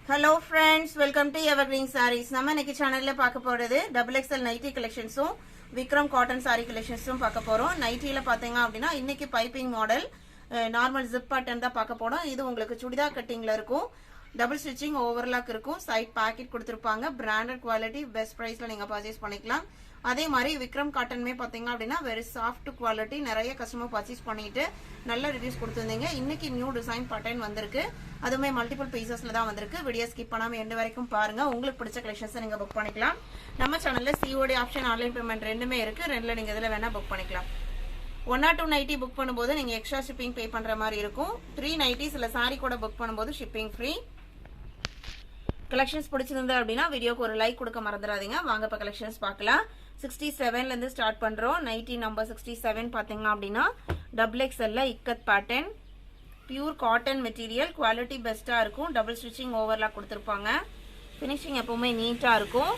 Hello friends, welcome to Evergreen Sarees. நம்ம இன்னைக்கு சேனல்ல பார்க்க போறது XXL nighty collectionsம் Vikram cotton saree collectionsம் பார்க்க போறோம். நைட்டில பாத்தீங்க அப்படினா இன்னைக்கு piping model normal zip pattern தான் பார்க்க போறோம். இது உங்களுக்கு சுடிதார் கட்டிங்ல இருக்கும். டபுள் ஸ்டிச்சிங் ஓவர்லாக் இருக்கும். சைடு பாக்கெட் கொடுத்திருப்பாங்க. பிராண்டட் குவாலிட்டி பெஸ்ட் பிரைஸ்ல நீங்க பர்ச்சேஸ் பண்ணிக்கலாம். அதே மாதிரி விக்ரம் காட்டன்மே பாத்தீங்க அப்படினா வெரி சாஃப்ட் குவாலிட்டி நிறைய கஸ்டமர் பர்ச்சேஸ் பண்ணிட்டு நல்ல ரிவ்யூஸ் கொடுத்திருந்தீங்க. இன்னைக்கு நியூ டிசைன் பேட்டர்ன் வந்திருக்கு. அதுமே மல்டிபிள் பீசஸ்ல தான் வந்திருக்கு. வீடியோ ஸ்கிப் பண்ணாம எண்ட் வரைக்கும் பாருங்க. உங்களுக்கு பிடிச்ச கலெக்ஷன்ஸ் நீங்க புக் பண்ணிக்கலாம். நம்ம சேனல்ல COD ஆப்ஷன் ஆன்லைன் பேமெண்ட் ரெண்டுமே இருக்கு. ரெண்டுல நீங்க இதல வேணா புக் பண்ணிக்கலாம். 1 or 2 நைட்டி புக் பண்ணும்போது நீங்க எக்ஸ்ட்ரா ஷிப்பிங் பே பண்ற மாதிரி இருக்கும். 3 நைட்டிஸ் இல்ல சாரி கூட புக் பண்ணும்போது ஷிப்பிங் ஃப்ரீ. கலெக்ஷன்ஸ் பிடிச்சிருந்தா அப்படினா வீடியோக்கு ஒரு லைக் கொடுக்க மறந்துடாதீங்க. வாங்க இப்ப கலெக்ஷன்ஸ் பார்க்கலாம். 67 ல இருந்து ஸ்டார்ட் பண்றோம். நைட்டி நம்பர் 67 பாத்தீங்க அப்படினா XXL ல ikat pattern pure cotton material quality பெஸ்டா இருக்கும். டபுள் ஸ்டிச்சிங் ஓவர்லாக் கொடுத்திருப்பாங்க. ஃபினிஷிங் எப்பவுமே நீட்டா இருக்கும்.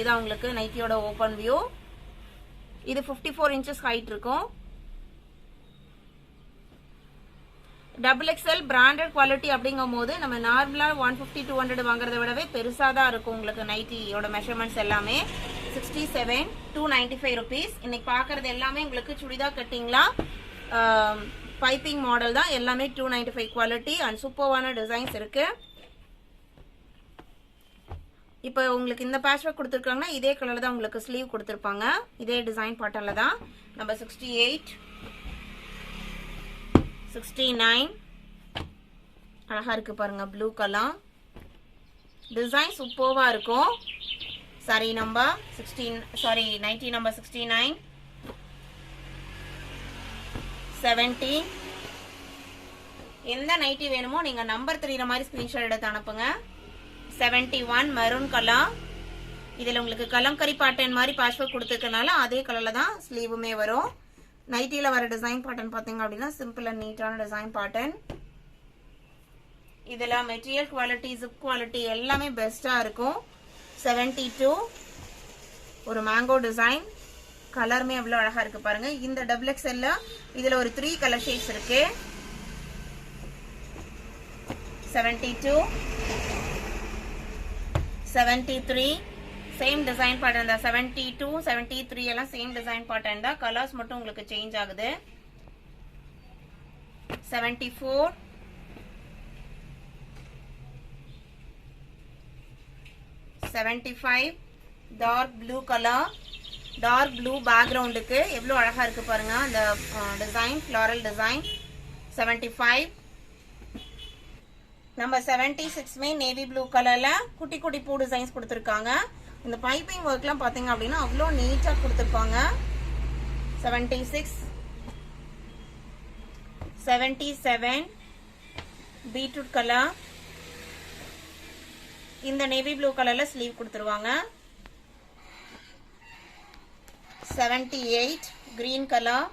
இது உங்களுக்கு நைட்டியோட ஓபன் வியூ. இது 54 inches ஹைட் இருக்கும். XXL பிராண்டட் குவாலிட்டி அப்படிங்கும்போது நம்ம நார்மலா 150-200 வாங்குறதை விடவே பெருசா தான் இருக்கும். உங்களுக்கு நைட்டியோட மெஷர்மெண்ட்ஸ் எல்லாமே 67 295 rupees. இன்னைக்கு பாக்குறது எல்லாமே உங்களுக்கு சுடிதார் கட்டிங்ல பைப்பிங் மாடல் தான். எல்லாமே 295 குவாலிட்டி அண்ட் சூப்பர்வான டிசைன்ஸ் இருக்கு. இப்போ உங்களுக்கு இந்த பேட்ச் ஒர்க் கொடுத்திருக்காங்கன்னா இதே கலர்ல தான் உங்களுக்கு ஸ்லீவ் கொடுத்திருப்பாங்க. இதே டிசைன் பேட்டர்ன்ல தான். நம்பர் 68 69 அழகா இருக்கு பாருங்க. ப்ளூ கலர் டிசைன் சூப்பர்வா இருக்கும். சாரி நம்பர் 16 நைட்டி நம்பர் 69 70 எந்த நைட்டி வேணுமோ நீங்க நம்பர் தெரியுற மாதிரி ஸ்கிரீன்ஷாட் எடுத்து அனுப்புங்க. 71 மெரூன் கலர். இதுல உங்களுக்கு கலம்கரி பேட்டர்ன் மாதிரி பேட்ச் ஒர்க் கொடுத்திருக்கனால அதே கலர்ல தான் ஸ்லீவுமே வரும். நைட்டில வர டிசைன் பேட்டர்ன் பாத்தீங்க அப்படின்னா சிம்பிள் அண்ட் நீட்டான டிசைன் பேட்டர்ன். இதுல மெட்டீரியல் குவாலிட்டி ஜிப் குவாலிட்டி எல்லாமே பெஸ்டா இருக்கும். 72 ஒரு மேங்கோ டிசைன். கலருமே எவ்வளவு அழகா இருக்கு பாருங்க. இந்த XXL ல இதுல ஒரு 3 கலர் ஷேட்ஸ் இருக்கு. 72 73 சேம் டிசைன் பேட்டர்ன் தான். 72 73 எல்லாம் சேம் டிசைன் பேட்டர்ன் தான். கலர்ஸ் மட்டும் உங்களுக்கு சேஞ்ச் ஆகுது. 74 75 dark blue colour. Dark blue பேக்ரவுண்டுக்கு எவ்வளவு அழகா இருக்கு பாருங்க அந்த டிசைன் ஃப்ளாரல் டிசைன். 75 நம்பர் 76 மே நேவி ப்ளூ கலர்ல குட்டி குட்டி பூ டிசைன்ஸ் கொடுத்திருக்காங்க. இந்த பைப்பிங் ஒர்க்லாம் பாத்தீங்க அப்படின்னா அவ்வளோ நீட்டா கொடுத்திருப்பாங்க. 76 77 பீட்ரூட் கலர். இந்த நேவி ப்ளூ கலர்ல ஸ்லீவ் கொடுத்துருவாங்க. 78 கிரீன் கலர்.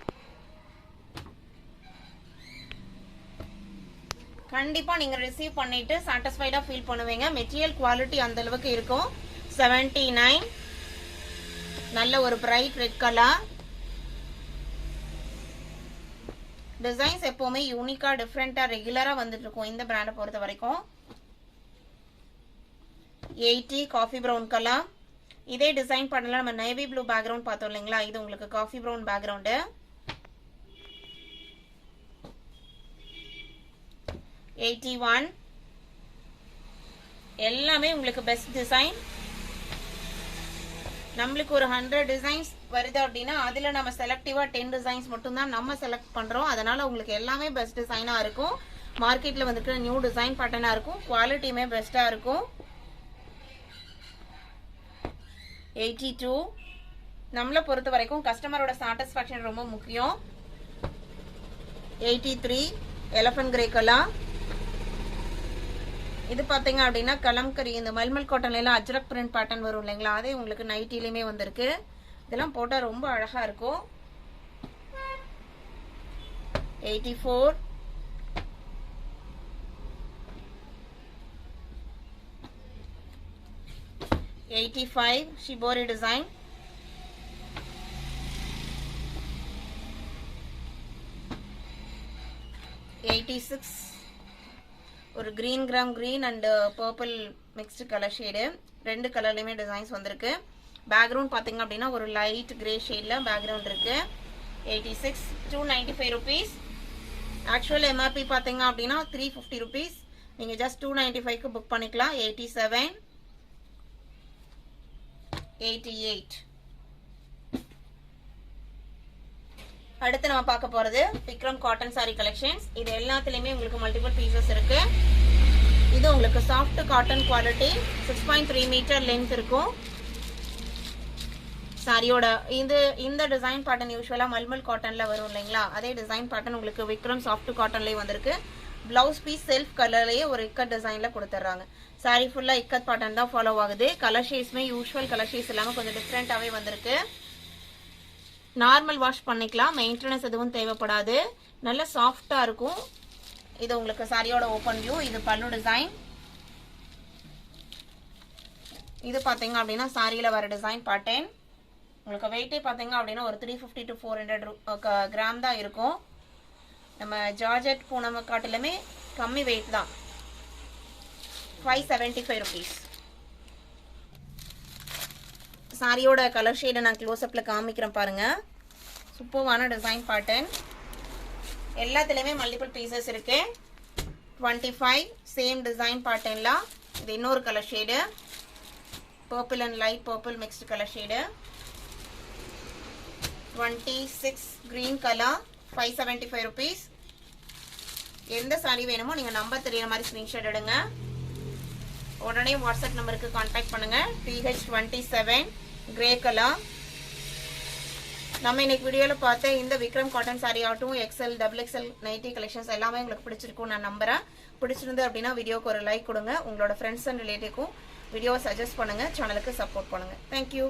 கண்டிப்பா நீங்க ரிசீவ் பண்ணிட்டு சாட்டிஸ்ஃபைடா ஃபீல் பண்ணுவீங்க. மெட்டீரியல் குவாலிட்டி அந்த அளவுக்கு இருக்கும். 79 நல்ல ஒரு பிரைட் ரெட் கலர். டிசைன்ஸ் எப்பவுமே யூனிக்கா டிஃபரெண்டா ரெகுலரா வந்துட்டு இருக்கும் இந்த பிராண்டை பொறுத்த வரைக்கும். 80 காஃபி பிரவுன் கலர். இதே டிசைன் பண்ணல நம்ம நேவி ப்ளூ பேக்ரவுண்ட் பார்த்தோம் இல்லைங்களா, இது உங்களுக்கு காஃபி பிரவுன் பேக்ரவுண்டு. 81 எல்லாமே உங்களுக்கு பெஸ்ட் டிசைன். நம்மளுக்கு ஒரு 100 டிசைன்ஸ் வருது அப்படின்னா அதுல நம்ம செலக்டிவா 10 டிசைன்ஸ் மட்டும் தான் நம்ம செலக்ட் பண்றோம். அதனால உங்களுக்கு எல்லாமே பெஸ்ட் டிசைனா இருக்கும். மார்க்கெட்ல வந்துட்டு நியூ டிசைன் பேட்டர்னா இருக்கும். குவாலிட்டியுமே பெஸ்டா இருக்கும். 82 நம்மளை பொறுத்த வரைக்கும் கஸ்டமரோட சாட்டிஸ்ஃபேக்ஷன் ரொம்ப முக்கியம். 83 எலிஃபண்ட் கிரே கலர். இது பாத்தீங்க அப்படின்னா கலம்கரி இந்த மல்மல் காட்டன்ல எல்லாம் அஜ்ரக் பிரிண்ட் பேட்டர்ன் வரும் இல்லைங்களா, அதே உங்களுக்கு நைட்டிலுமே வந்திருக்கு. இதெல்லாம் போட்டா ரொம்ப அழகா இருக்கும். 84 85 shibori design. 86 ஒரு green and purple mixed color shade. ரெண்டு கலர்லயுமே டிசைன்ஸ் வந்திருக்கு. பேக்ரவுண்ட் பாத்தீங்க அப்படின்னா ஒரு லைட் கிரே ஷேட்ல பேக்ரவுண்ட் இருக்கு. 86 295 rupees. ஆக்சுவல் எம்ஆர்பி பாத்தீங்க அப்படின்னா 350 rupees. நீங்க ஜஸ்ட் 295 க்கு புக் பண்ணிக்கலாம். 87 88. அடுத்து நம்ம பார்க்க போறது விக்ரம் காட்டன் சாரி கலெக்ஷன்ஸ். இது எல்லாத்துலயுமே உங்களுக்கு மல்டிபிள் பீசஸ் இருக்கு. இது உங்களுக்கு soft cotton quality 6.3 metre length இருக்கும். சாரியோட இந்த டிசைன் பேட்டர்ன் யூசுவலா மல்மல் காட்டன்ல வரும் இல்லைங்களா, அதே டிசைன் பேட்டர்ன் உங்களுக்கு விக்ரம் சாஃப்ட் காட்டன்லயே வந்திருக்கு. பிளவுஸ் பீஸ் செல்ஃப் கலர்லயே ஒரு இக்கட் டிசைன்ல கொடுத்துறாங்க. சாரி ஃபுல்லா இக்கட் பேட்டர்ன் தான் ஃபாலோ ஆகுது. கலர் ஷேட்ஸ்மே யூசுவல் கலர் ஷேட்ஸ் இல்லாம கொஞ்சம் டிஃப்ரெண்டாவே வந்திருக்கு. நார்மல் வாஷ் பண்ணிக்கலாம், மெயின்டெனன்ஸ் எதுவும் தேவைப்படாது. நல்ல சாஃப்டா இருக்கும். இது உங்களுக்கு சாரியோட ஓபன் வியூ. இது பல்லு டிசைன். இது பாத்தீங்க அப்படின்னா சாரியில வர டிசைன் பேட்டர்ன். உங்களுக்கு வெயிட்டே பாத்தீங்க அப்படின்னா ஒரு 350 to 400 கிராம் தான் இருக்கும். நம்ம ஜார்ஜெட் பூனம் காட்டிலுமே கம்மி வெயிட் தான். 575 rupees. சாரியோட கலர் ஷேடை நான் க்ளோஸ் அப்ல காமிக்கிறேன் பாருங்க. சூப்பர்வான டிசைன் பேட்டர்ன். எல்லாத்துலயுமே மல்டிபிள் பீசஸ் இருக்கு. 25 சேம் டிசைன் பேட்டர்ன்ல. இது இன்னொரு colour shade, purple and light purple mixed colour shade. 26 green color 575 rupees. எந்த சாரி வேணுமோ நீங்க நம்பர் தெரியற மாதிரி ஸ்கிரீன்ஷாட் எடுங்க. உடனே வாட்ஸ்அப் நம்பருக்கு கான்டாக்ட் பண்ணுங்க. PH27 grey colour. நம்ம இன்னைக்கு வீடியோல பார்த்த இந்த விக்ரம் காட்டன் சாரி ஆட்டும் XL XXL நைட்டி கலெக்ஷன்ஸ் எல்லாமே உங்களுக்கு பிடிச்சிருக்கும் நான் நம்புறேன். பிடிச்சிருந்து அப்படின்னா வீடியோக்கு ஒரு லைக் கொடுங்க. உங்களோட ஃப்ரெண்ட்ஸ் அண்ட் ரிலேட்டிவ்க்கும் வீடியோவை சஜஸ்ட் பண்ணுங்க. சேனலுக்கு சப்போர்ட் பண்ணுங்க. தேங்க்யூ.